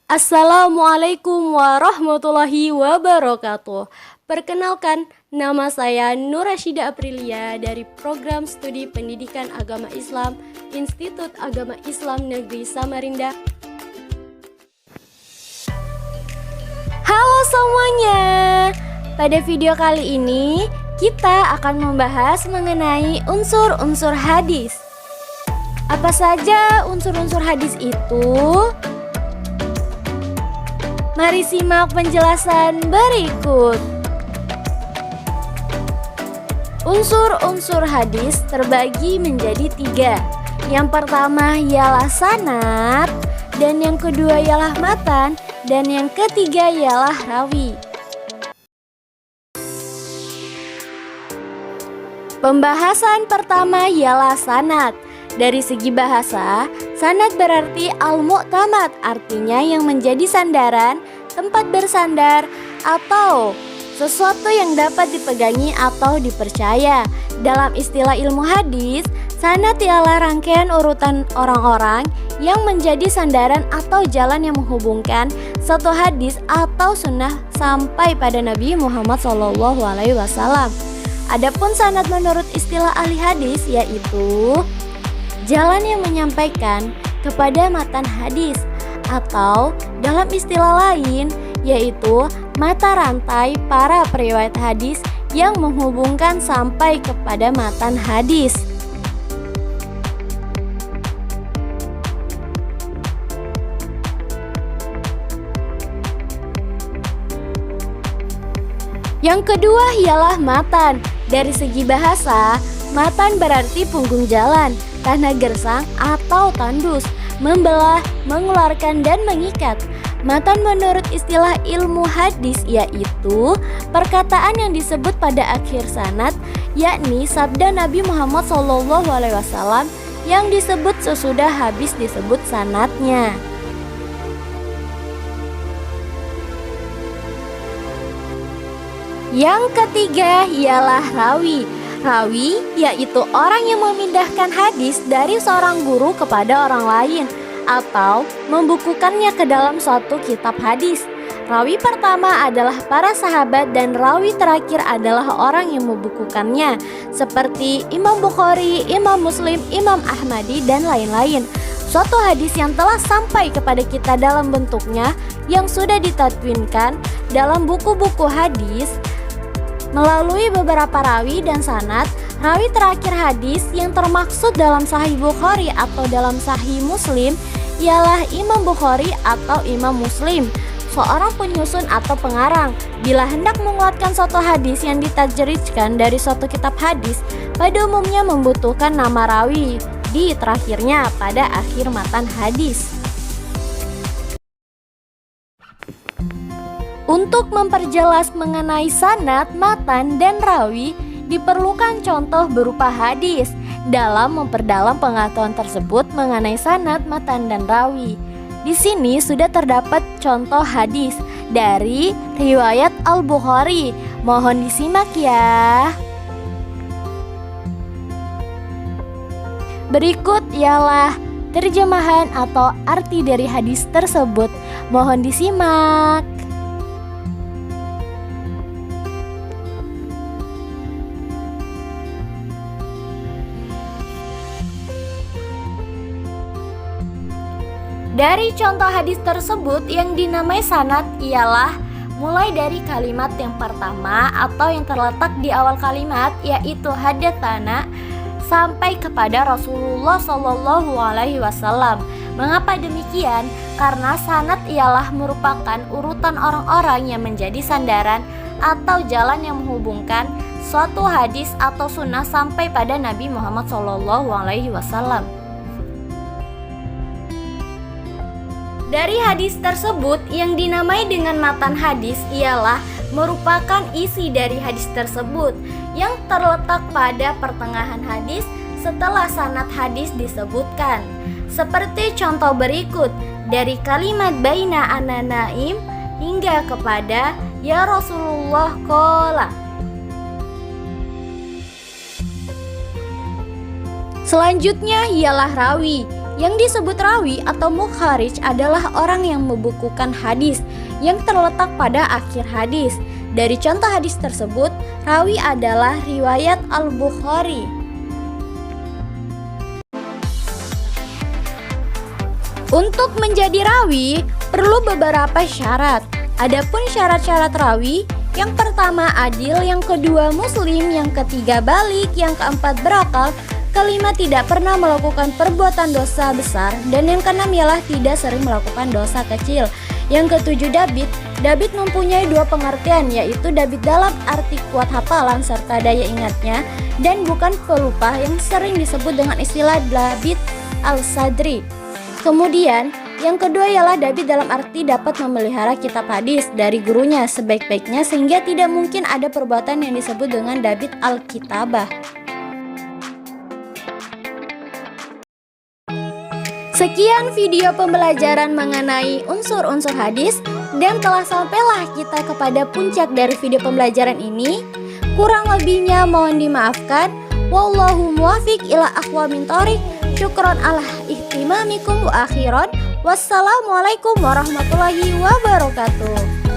Assalamualaikum warahmatullahi wabarakatuh. Perkenalkan, nama saya Nur Rasyida Aprilia dari Program Studi Pendidikan Agama Islam Institut Agama Islam Negeri Samarinda. Halo semuanya. Pada video kali ini kita akan membahas mengenai unsur-unsur hadis. Apa saja unsur-unsur hadis itu? Mari simak penjelasan berikut. Unsur-unsur hadis terbagi menjadi 3. Yang pertama ialah sanad, dan yang kedua ialah matan, dan yang ketiga ialah rawi. Pembahasan pertama ialah sanad. Dari segi bahasa, sanad berarti al-mu'tamad, artinya yang menjadi sandaran, tempat bersandar, atau sesuatu yang dapat dipegangi atau dipercaya. Dalam istilah ilmu hadis, sanad ialah rangkaian urutan orang-orang yang menjadi sandaran atau jalan yang menghubungkan satu hadis atau sunnah sampai pada Nabi Muhammad SAW. Adapun sanad menurut istilah ahli hadis yaitu jalan yang menyampaikan kepada matan hadis, atau dalam istilah lain yaitu mata rantai para periwayat hadis yang menghubungkan sampai kepada matan hadis. Yang kedua ialah matan. Dari segi bahasa, matan berarti punggung jalan, tanah gersang atau tandus, membelah, mengeluarkan dan mengikat. Matan menurut istilah ilmu hadis yaitu perkataan yang disebut pada akhir sanad, yakni sabda Nabi Muhammad SAW yang disebut sesudah habis disebut sanadnya. Yang ketiga ialah rawi. Rawi yaitu orang yang memindahkan hadis dari seorang guru kepada orang lain atau membukukannya ke dalam suatu kitab hadis. Rawi pertama adalah para sahabat dan rawi terakhir adalah orang yang membukukannya, seperti Imam Bukhari, Imam Muslim, Imam Ahmadi, dan lain-lain. Suatu hadis yang telah sampai kepada kita dalam bentuknya yang sudah ditadwinkan dalam buku-buku hadis melalui beberapa rawi dan sanad. Rawi terakhir hadis yang termaksud dalam Sahih Bukhari atau dalam Sahih Muslim ialah Imam Bukhari atau Imam Muslim, seorang penyusun atau pengarang. Bila hendak menguatkan suatu hadis yang ditajridkan dari suatu kitab hadis, pada umumnya membutuhkan nama rawi di terakhirnya pada akhir matan hadis. Untuk memperjelas mengenai sanad, matan, dan rawi, diperlukan contoh berupa hadis. Dalam memperdalam pengetahuan tersebut mengenai sanad, matan, dan rawi, di sini sudah terdapat contoh hadis dari riwayat Al-Bukhari. Mohon disimak ya. Berikut ialah terjemahan atau arti dari hadis tersebut. Mohon disimak. Dari contoh hadis tersebut yang dinamai sanad ialah mulai dari kalimat yang pertama atau yang terletak di awal kalimat yaitu hadatsana sampai kepada Rasulullah SAW. Mengapa demikian? Karena sanad ialah merupakan urutan orang-orang yang menjadi sandaran atau jalan yang menghubungkan suatu hadis atau sunnah sampai pada Nabi Muhammad SAW. Dari hadis tersebut yang dinamai dengan matan hadis ialah merupakan isi dari hadis tersebut yang terletak pada pertengahan hadis setelah sanad hadis disebutkan. Seperti contoh berikut, dari kalimat baina ana naim hingga kepada ya Rasulullah qala. Selanjutnya ialah rawi, Yang disebut rawi atau mukharij adalah orang yang membukukan hadis yang terletak pada akhir hadis. Dari contoh hadis tersebut, rawi adalah riwayat Al-Bukhari. Untuk menjadi rawi, perlu beberapa syarat. Adapun syarat-syarat rawi, yang pertama adil, yang kedua muslim, yang ketiga balik, yang keempat berakal, kelima tidak pernah melakukan perbuatan dosa besar, dan yang keenam ialah tidak sering melakukan dosa kecil. Yang ketujuh Dabit mempunyai dua pengertian, yaitu dabit dalam arti kuat hafalan serta daya ingatnya, dan bukan pelupa yang sering disebut dengan istilah dabit al-sadri. Kemudian yang kedua ialah dabit dalam arti dapat memelihara kitab hadis dari gurunya sebaik-baiknya, sehingga tidak mungkin ada perbuatan yang disebut dengan dabit al-kitabah. Sekian video pembelajaran mengenai unsur-unsur hadis, dan telah sampailah kita kepada puncak dari video pembelajaran ini. Kurang lebihnya mohon dimaafkan. Wallahu muwafiq ila aqwamit thoriq. Syukron ala ihtimamikum wa akhiran. Wassalamualaikum warahmatullahi wabarakatuh.